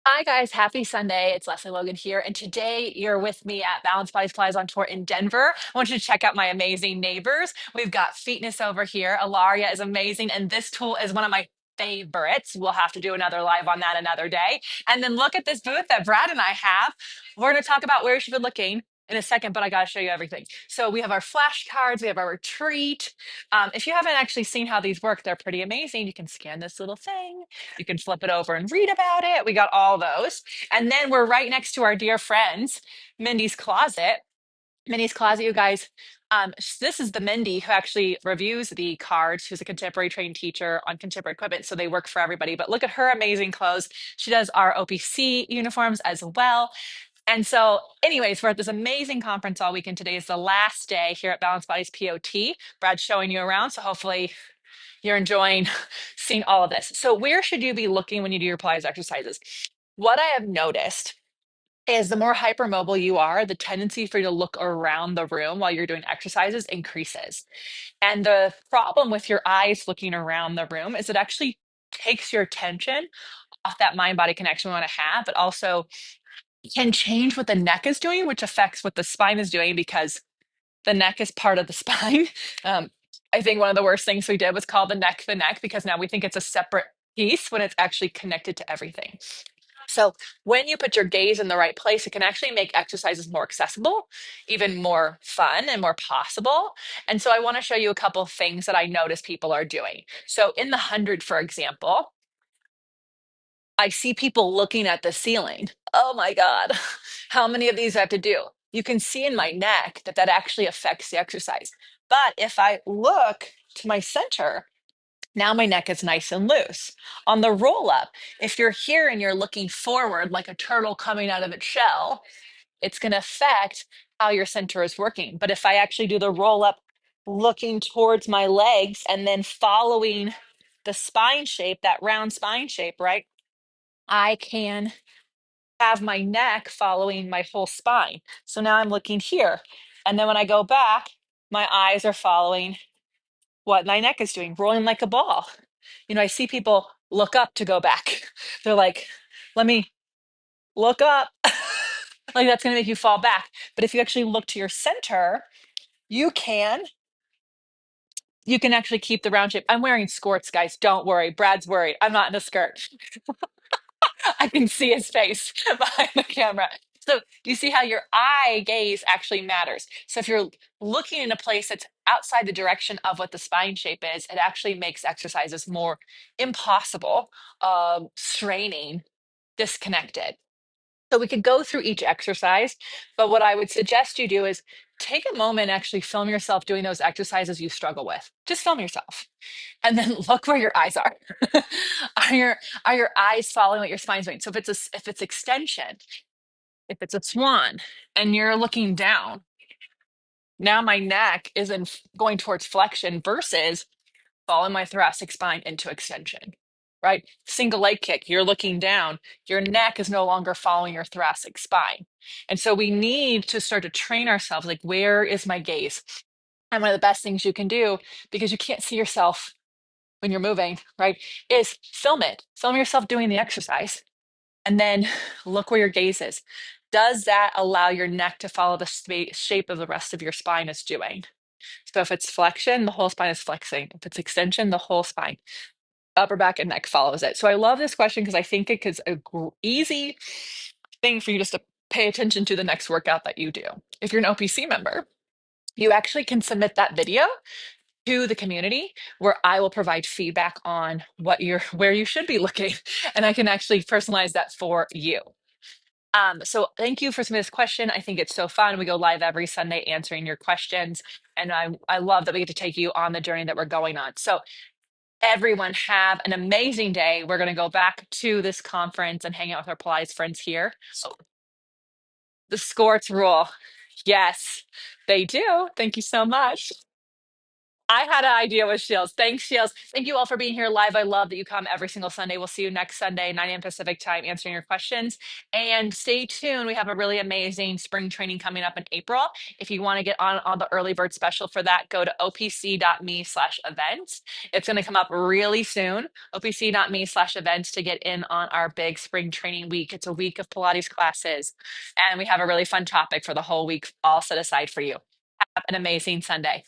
Hi guys, happy Sunday. It's Lesley Logan here, and today you're with me at Balance Bodies Pilates on tour in Denver. I want you to check out my amazing neighbors. We've got Feetness over here. Ilaria is amazing, and this tool is one of my favorites. We'll have to do another live on that another day. And then look at this booth that Brad and I have. We're going to talk about where you should be looking in a second, but I got to show you everything. So we have our flashcards, we have our retreat. If you haven't actually seen how these work, they're pretty amazing. You can scan this little thing. You can flip it over and read about it. We got all those. And then we're right next to our dear friends, Mindy's Closet. Mindy's Closet, you guys. This is the Mindy who actually reviews the cards, who's a contemporary trained teacher on contemporary equipment. So they work for everybody. But look at her amazing clothes. She does our OPC uniforms as well. And so, anyways, we're at this amazing conference all weekend. Today is the last day here at Balance Bodies POT. Brad's showing you around. So hopefully you're enjoying seeing all of this. So where should you be looking when you do your Pilates exercises? What I have noticed is the more hypermobile you are, the tendency for you to look around the room while you're doing exercises increases. And the problem with your eyes looking around the room is it actually takes your attention off that mind-body connection we want to have, but also can change what the neck is doing, which affects what the spine is doing because the neck is part of the spine. Um, I think one of the worst things we did was call the neck because now we think it's a separate piece when it's actually connected to everything. So when you put your gaze in the right place, it can actually make exercises more accessible, even more fun and more possible. And so I want to show you a couple of things that I notice people are doing. So in the 100, for example, I see people looking at the ceiling. Oh my God, how many of these I have to do? You can see in my neck that that actually affects the exercise. But if I look to my center, now my neck is nice and loose. On the roll up, if you're here and you're looking forward like a turtle coming out of its shell, it's going to affect how your center is working. But if I actually do the roll up looking towards my legs and then following the spine shape, that round spine shape, right? I can have my neck following my whole spine. So now I'm looking here. And then when I go back, my eyes are following what my neck is doing, rolling like a ball. I see people look up to go back. They're like, let me look up. Like that's going to make you fall back. But if you actually look to your center, you can you can actually keep the round shape. I'm wearing skirts, guys. Don't worry. Brad's worried. I'm not in a skirt. I can see his face behind the camera. So you see how your eye gaze actually matters. So if you're looking in a place that's outside the direction of what the spine shape is, it actually makes exercises more impossible, straining, disconnected. So we could go through each exercise, but what I would suggest you do is take a moment, actually film yourself doing those exercises you struggle with. Just film yourself and then look where your eyes are. Are your eyes following what your spine's doing? So if it's extension, if it's a swan, and you're looking down, now my neck is going towards flexion versus following my thoracic spine into extension. Right? Single leg kick, you're looking down, your neck is no longer following your thoracic spine. And so we need to start to train ourselves like, where is my gaze? And one of the best things you can do, because you can't see yourself when you're moving, right, is film it. Film yourself doing the exercise and then look where your gaze is. Does that allow your neck to follow the shape of the rest of your spine is doing? So if it's flexion, the whole spine is flexing. If it's extension, the whole spine, upper back and neck follows it. So I love this question because I think it is a easy thing for you just to pay attention to the next workout that you do. If you're an OPC member, you actually can submit that video to the community where I will provide feedback on where you should be looking, and I can actually personalize that for you. So thank you for submitting this question. I think it's so fun. We go live every Sunday answering your questions, and I love that we get to take you on the journey that we're going on. So everyone have an amazing day. We're going to go back to this conference and hang out with our Pilates friends here. Oh, the Scorts rule. Yes, they do. Thank you so much. I had an idea with Shields. Thanks, Shields. Thank you all for being here live. I love that you come every single Sunday. We'll see you next Sunday, 9 a.m. Pacific time, answering your questions. And stay tuned. We have a really amazing spring training coming up in April. If you want to get on the early bird special for that, go to opc.me/events. It's going to come up really soon. opc.me/events to get in on our big spring training week. It's a week of Pilates classes. And we have a really fun topic for the whole week all set aside for you. Have an amazing Sunday.